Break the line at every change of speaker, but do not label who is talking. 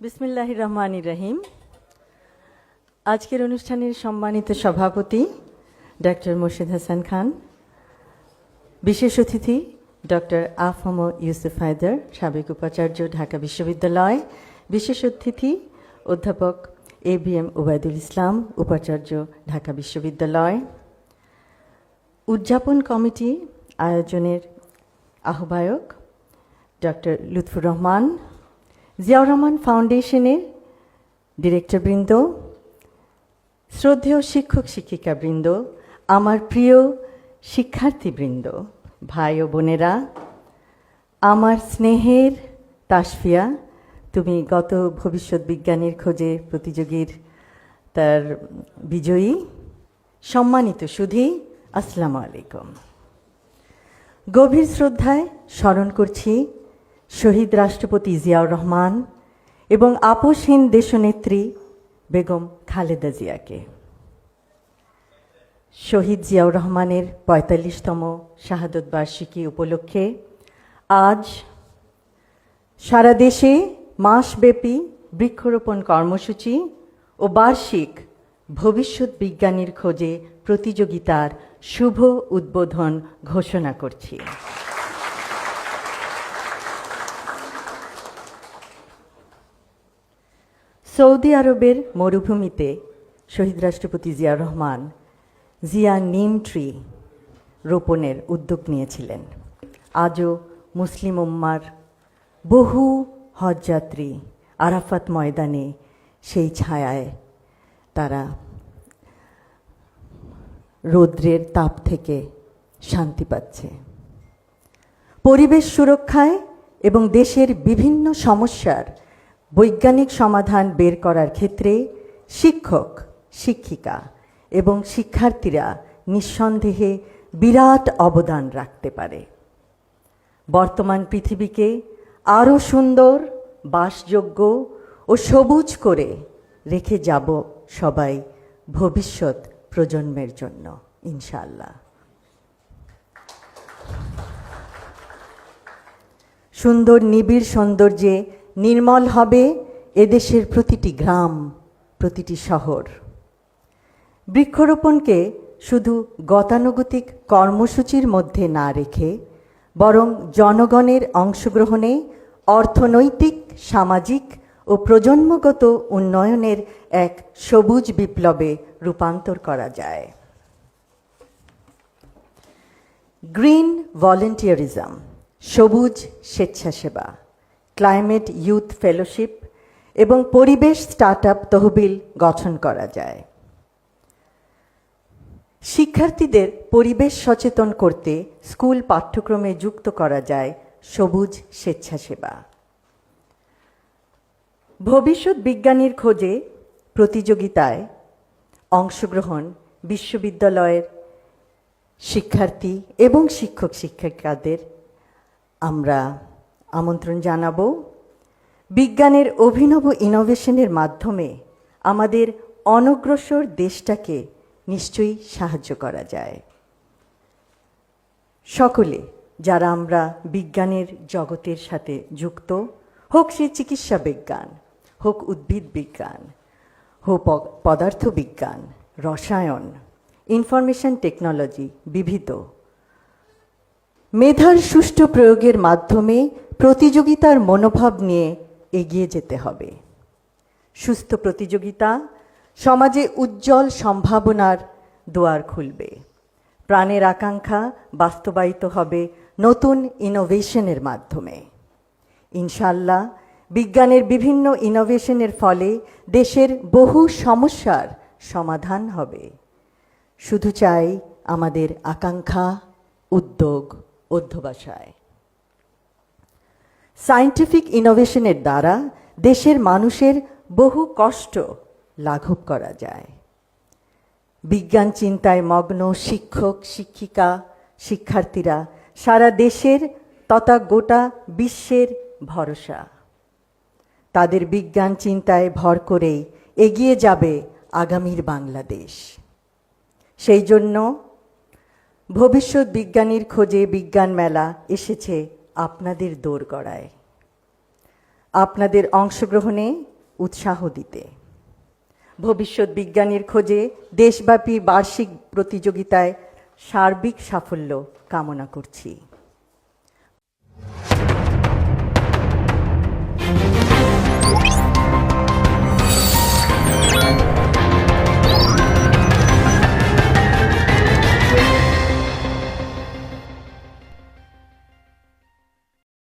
বিসমিল্লাহির রহমানির রহিম। আজকের অনুষ্ঠানের সম্মানিত সভাপতি ডক্টর মোর্শেদ হাসান খান, বিশেষ অতিথি ডক্টর আফম ইউসুফ হায়দার, সাবেক উপাচার্য, ঢাকা বিশ্ববিদ্যালয়, বিশেষ অতিথি অধ্যাপক ABM ওবায়দুল ইসলাম, উপাচার্য, ঢাকা বিশ্ববিদ্যালয়, উদযাপন কমিটি আয়োজনের আহ্বায়ক ডক্টর লুৎফুর রহমান, জিয়াউর রহমান ফাউন্ডেশনের ডিরেক্টরবৃন্দ, শ্রদ্ধেয় শিক্ষক শিক্ষিকাবৃন্দ, আমার প্রিয় শিক্ষার্থীবৃন্দ, ভাই ও বোনেরা, আমার স্নেহের তাসফিয়া, তুমি গত ভবিষ্যৎ বিজ্ঞানীর খোঁজে প্রতিযোগীর তার বিজয়ী, সম্মানিত সুধী, আসসালামু আলাইকুম। গভীর শ্রদ্ধায় স্মরণ করছি শহীদ রাষ্ট্রপতি জিয়াউর রহমান এবং আপোসহীন দেশনেত্রী বেগম খালেদা জিয়াকে। শহীদ জিয়াউর রহমানের ৪৫তম শাহাদত বার্ষিকী উপলক্ষে আজ সারা দেশে মাসব্যাপী বৃক্ষরোপণ কর্মসূচি ও বার্ষিক ভবিষ্যৎ বিজ্ঞানীর খোঁজে প্রতিযোগিতার শুভ উদ্বোধন ঘোষণা করছি। সৌদি আরবের মরুভূমিতে শহীদ রাষ্ট্রপতি জিয়াউর রহমান জিয়া নিম ট্রি রোপণের উদ্যোগ নিয়েছিলেন। আজও মুসলিম উম্মার বহু হজযাত্রী আরাফাত ময়দানে সেই ছায়ায় তারা রৌদ্রের তাপ থেকে শান্তি পাচ্ছে। পরিবেশ সুরক্ষায় এবং দেশের বিভিন্ন সমস্যার বৈজ্ঞানিক সমাধান বের করার ক্ষেত্রে শিক্ষক, শিক্ষিকা এবং শিক্ষার্থীরা নিঃসন্দেহে বিরাট অবদান রাখতে পারে। বর্তমান পৃথিবীকে আরও সুন্দর, বাসযোগ্য ও সবুজ করে রেখে যাব সবাই ভবিষ্যৎ প্রজন্মের জন্য, ইনশাআল্লাহ। সুন্দর নিবিড় সৌন্দর্যে নির্মল হবে এদেশের প্রতিটি গ্রাম, প্রতিটি শহর। বৃক্ষরোপণকে শুধু গতানুগতিক কর্মসূচির মধ্যে না রেখে বরং জনগণের অংশগ্রহণে অর্থনৈতিক, সামাজিক ও প্রজন্মগত উন্নয়নের এক সবুজ বিপ্লবে রূপান্তর করা যায়। গ্রিন ভলেন্টিয়ারিজম, সবুজ স্বেচ্ছাসেবা, ক্লাইমেট ইউথ ফেলোশিপ এবং পরিবেশ স্টার্টআপ তহবিল গঠন করা যায়। শিক্ষার্থীদের পরিবেশ সচেতন করতে স্কুল পাঠ্যক্রমে যুক্ত করা যায় সবুজ স্বেচ্ছাসেবা। ভবিষ্যৎ বিজ্ঞানীর খোঁজে প্রতিযোগিতায় অংশগ্রহণ বিশ্ববিদ্যালয়ের শিক্ষার্থী এবং শিক্ষক শিক্ষিকাদের আমরা আমন্ত্রণ জানাবো। বিজ্ঞানের অভিনব ইনোভেশনের মাধ্যমে আমাদের অনগ্রসর দেশটাকে নিশ্চয়ই সাহায্য করা যায়। সকলে যারা আমরা বিজ্ঞানের জগতের সাথে যুক্ত, হোক সে চিকিৎসা বিজ্ঞান, হোক উদ্ভিদ বিজ্ঞান, হোক পদার্থ বিজ্ঞান, রসায়ন, ইনফরমেশন টেকনোলজি, বিবিধ মেধার সুষ্ঠু প্রয়োগের মাধ্যমে প্রতিযোগিতার মনোভাব নিয়ে এগিয়ে যেতে হবে। সুস্থ প্রতিযোগিতা সমাজে উজ্জ্বল সম্ভাবনার দুয়ার খুলবে। প্রাণের আকাঙ্ক্ষা বাস্তবায়িত হবে নতুন ইনোভেশনের মাধ্যমে। ইনশাআল্লাহ বিজ্ঞানের বিভিন্ন ইনোভেশনের ফলে দেশের বহু সমস্যার সমাধান হবে। শুধু চাই আমাদের আকাঙ্ক্ষা, উদ্যোগ, অধ্যবসায়। সায়েন্টিফিক ইনোভেশনের দ্বারা দেশের মানুষের বহু কষ্ট লাঘব করা যায়। বিজ্ঞান চিন্তায় মগ্ন শিক্ষক, শিক্ষিকা, শিক্ষার্থীরা সারা দেশের তথা গোটা বিশ্বের ভরসা। তাদের বিজ্ঞান চিন্তায় ভর করেই এগিয়ে যাবে আগামীর বাংলাদেশ। সেই জন্য ভবিষ্যৎ বিজ্ঞানীর খোঁজে বিজ্ঞান মেলা এসেছে আপনাদের দোরগড়ায়। আপনাদের অংশগ্রহণে উৎসাহ দিতে। ভবিষ্যৎ বিজ্ঞানীর খোঁজে দেশব্যাপী বার্ষিক প্রতিযোগিতায় সার্বিক সাফল্য কামনা করছি।